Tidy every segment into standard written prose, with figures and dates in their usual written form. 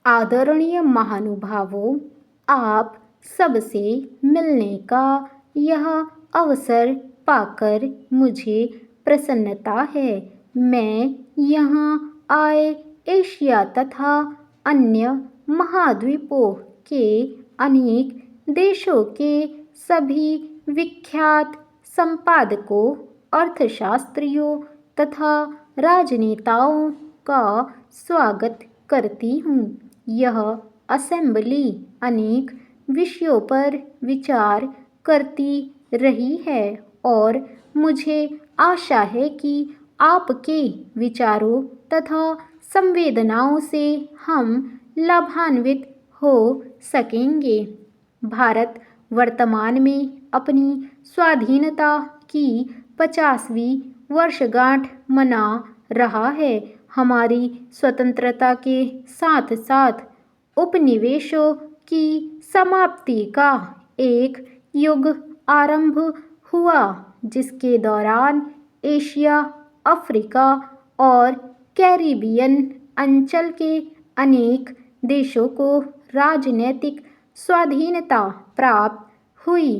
आदरणीय महानुभावों, आप सबसे मिलने का यह अवसर पाकर मुझे प्रसन्नता है। मैं यहाँ आए एशिया तथा अन्य महाद्वीपों के अनेक देशों के सभी विख्यात संपादकों, अर्थशास्त्रियों तथा राजनेताओं का स्वागत करती हूँ। यह असेंबली अनेक विषयों पर विचार करती रही है और मुझे आशा है कि आपके विचारों तथा संवेदनाओं से हम लाभान्वित हो सकेंगे। भारत वर्तमान में अपनी स्वाधीनता की 50वीं वर्षगांठ मना रहा है। हमारी स्वतंत्रता के साथ साथ उपनिवेशों की समाप्ति का एक युग आरंभ हुआ, जिसके दौरान एशिया, अफ्रीका और कैरिबियन अंचल के अनेक देशों को राजनीतिक स्वाधीनता प्राप्त हुई।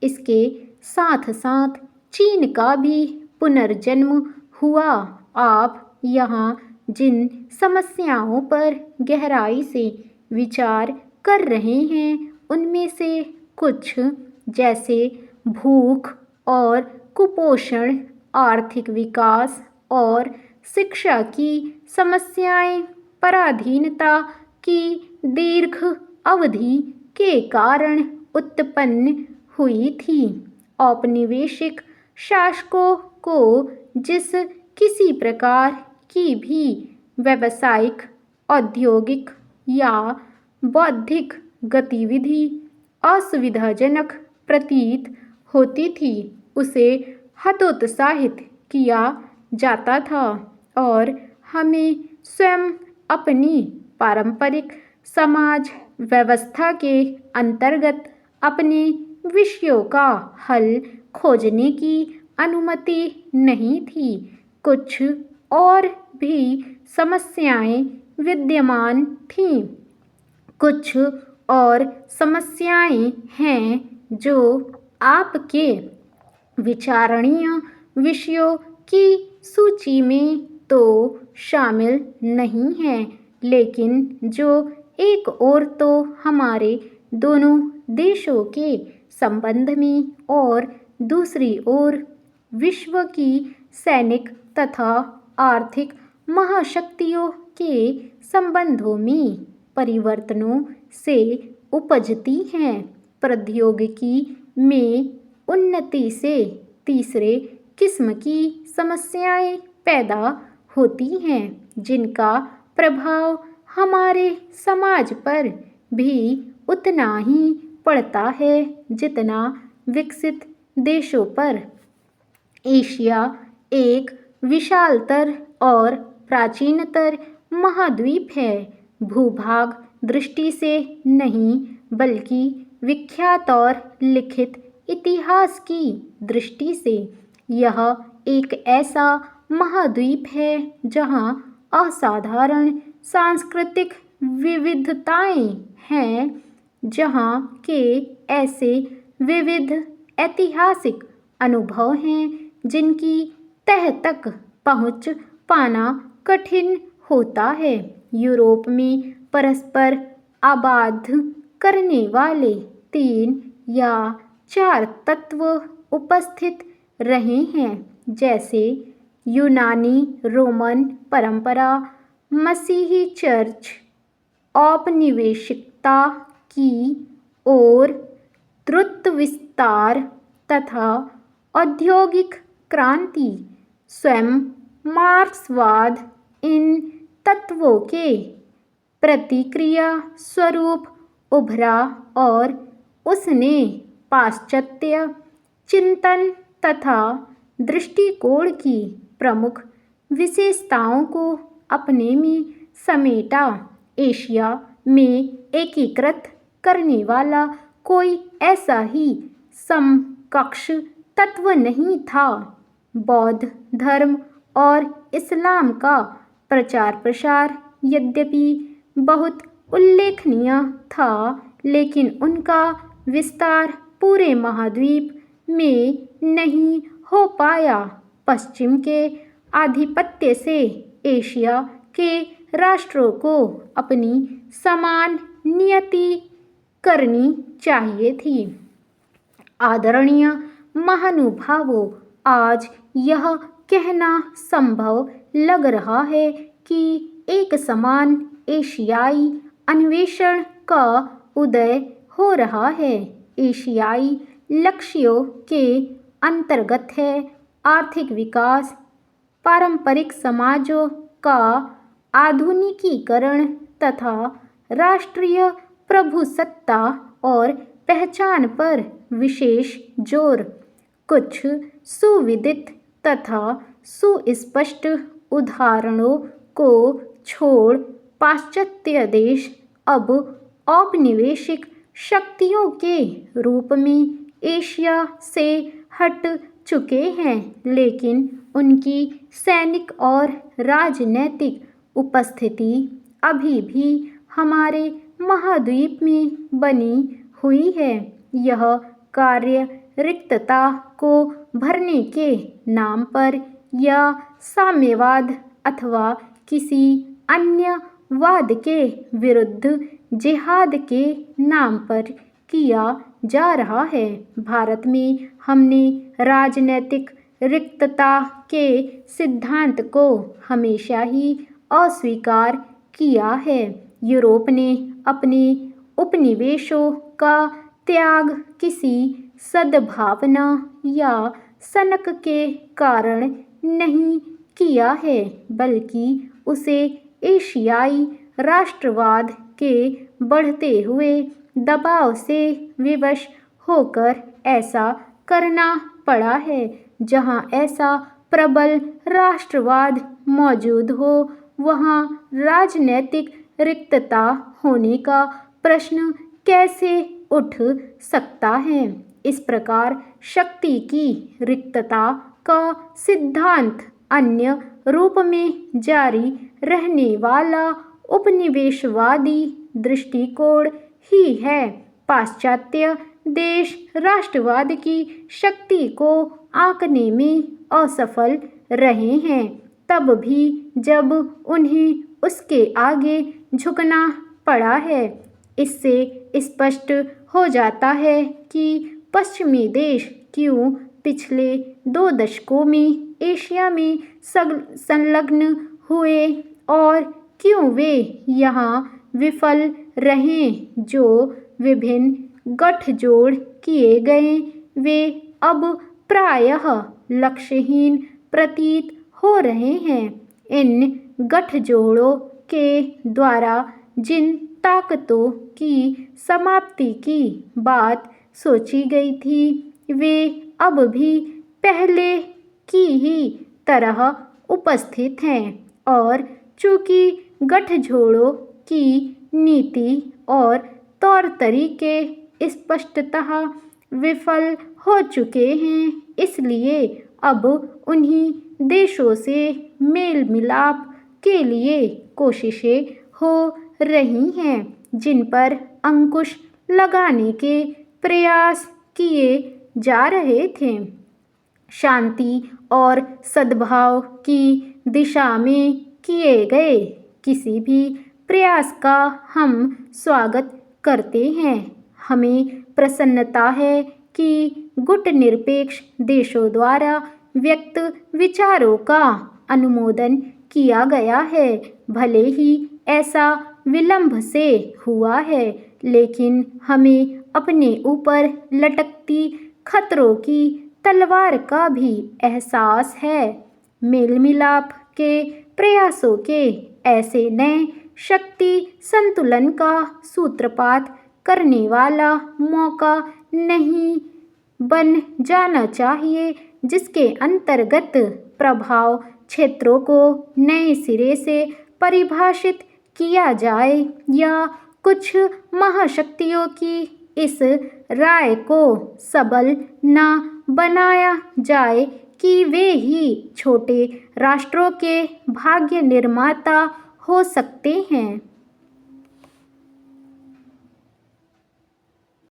इसके साथ साथ चीन का भी पुनर्जन्म हुआ। आप यहाँ जिन समस्याओं पर गहराई से विचार कर रहे हैं, उनमें से कुछ जैसे भूख और कुपोषण, आर्थिक विकास और शिक्षा की समस्याएं, पराधीनता की दीर्घ अवधि के कारण उत्पन्न हुई थी। औपनिवेशिक शासकों को जिस किसी प्रकार की भी व्यावसायिक, औद्योगिक या बौद्धिक गतिविधि असुविधाजनक प्रतीत होती थी, उसे हतोत्साहित किया जाता था और हमें स्वयं अपनी पारंपरिक समाज व्यवस्था के अंतर्गत अपने विषयों का हल खोजने की अनुमति नहीं थी। कुछ और भी समस्याएं विद्यमान थीं। कुछ और समस्याएं हैं जो आपके विचारणीय विषयों की सूची में तो शामिल नहीं हैं, लेकिन जो एक ओर तो हमारे दोनों देशों के संबंध में और दूसरी ओर विश्व की सैनिक तथा आर्थिक महाशक्तियों के संबंधों में परिवर्तनों से उपजती हैं। प्रौद्योगिकी में उन्नति से तीसरे किस्म की समस्याएं पैदा होती हैं, जिनका प्रभाव हमारे समाज पर भी उतना ही पड़ता है जितना विकसित देशों पर। एशिया एक विशालतर और प्राचीनतर महाद्वीप है। भूभाग दृष्टि से नहीं, बल्कि विख्यात और लिखित इतिहास की दृष्टि से यह एक ऐसा महाद्वीप है जहाँ असाधारण सांस्कृतिक विविधताएं हैं, जहाँ के ऐसे विविध ऐतिहासिक अनुभव हैं जिनकी तह तक पहुँच पाना कठिन होता है। यूरोप में परस्पर आबाद करने वाले 3 या 4 तत्व उपस्थित रहे हैं, जैसे यूनानी रोमन परंपरा, मसीही चर्च, औपनिवेशिकता की ओर द्रुत विस्तार तथा औद्योगिक क्रांति। स्वयं मार्क्सवाद इन तत्वों के प्रतिक्रिया स्वरूप उभरा और उसने पाश्चात्य चिंतन तथा दृष्टिकोण की प्रमुख विशेषताओं को अपने में समेटा। एशिया में एकीकृत करने वाला कोई ऐसा ही समकक्ष तत्व नहीं था। बौद्ध धर्म और इस्लाम का प्रचार प्रसार यद्यपि बहुत उल्लेखनीय था, लेकिन उनका विस्तार पूरे महाद्वीप में नहीं हो पाया। पश्चिम के आधिपत्य से एशिया के राष्ट्रों को अपनी समान नियति करनी चाहिए थी। आदरणीय महानुभावों, आज यह कहना संभव लग रहा है कि एक समान एशियाई अन्वेषण का उदय हो रहा है। एशियाई लक्ष्यों के अंतर्गत है आर्थिक विकास, पारंपरिक समाजों का आधुनिकीकरण तथा राष्ट्रीय प्रभुसत्ता और पहचान पर विशेष जोर। कुछ सुविदित तथा सुस्पष्ट उदाहरणों को छोड़ पाश्चात्य देश अब औपनिवेशिक शक्तियों के रूप में एशिया से हट चुके हैं, लेकिन उनकी सैनिक और राजनैतिक उपस्थिति अभी भी हमारे महाद्वीप में बनी हुई है। यह कार्य रिक्तता को भरने के नाम पर या साम्यवाद अथवा किसी अन्य वाद के विरुद्ध जिहाद के नाम पर किया जा रहा है। भारत में हमने राजनैतिक रिक्तता के सिद्धांत को हमेशा ही अस्वीकार किया है। यूरोप ने अपने उपनिवेशों का त्याग किसी सद्भावना या सनक के कारण नहीं किया है, बल्कि उसे एशियाई राष्ट्रवाद के बढ़ते हुए दबाव से विवश होकर ऐसा करना पड़ा है। जहाँ ऐसा प्रबल राष्ट्रवाद मौजूद हो, वहाँ राजनैतिक रिक्तता होने का प्रश्न कैसे उठ सकता है। इस प्रकार शक्ति की रिक्तता का सिद्धांत अन्य रूप में जारी रहने वाला उपनिवेशवादी दृष्टिकोण ही है। पाश्चात्य देश राष्ट्रवाद की शक्ति को आंकने में असफल रहे हैं, तब भी जब उन्हें उसके आगे झुकना पड़ा है। इससे स्पष्ट हो जाता है कि पश्चिमी देश क्यों पिछले 2 दशकों में एशिया में संलग्न हुए और क्यों वे यहाँ विफल रहे। जो विभिन्न गठजोड़ किए गए, वे अब प्रायः लक्ष्यहीन प्रतीत हो रहे हैं। इन गठजोड़ों के द्वारा जिन ताकतों की समाप्ति की बात सोची गई थी, वे अब भी पहले की ही तरह उपस्थित हैं, और चूंकि गठजोड़ों की नीति और तौर तरीके स्पष्टतः विफल हो चुके हैं, इसलिए अब उन्हीं देशों से मेल मिलाप के लिए कोशिशें हो रही हैं जिन पर अंकुश लगाने के प्रयास किए जा रहे थे। शांति और सद्भाव की दिशा में किए गए किसी भी प्रयास का हम स्वागत करते हैं। हमें प्रसन्नता है कि गुटनिरपेक्ष देशों द्वारा व्यक्त विचारों का अनुमोदन किया गया है। भले ही ऐसा विलंब से हुआ है, लेकिन हमें अपने ऊपर लटकती खतरों की तलवार का भी एहसास है। मेल मिलाप के प्रयासों के ऐसे नए शक्ति संतुलन का सूत्रपात करने वाला मौका नहीं बन जाना चाहिए, जिसके अंतर्गत प्रभाव क्षेत्रों को नए सिरे से परिभाषित किया जाए या कुछ महाशक्तियों की इस राय को सबल न बनाया जाए कि वे ही छोटे राष्ट्रों के भाग्य निर्माता हो सकते हैं।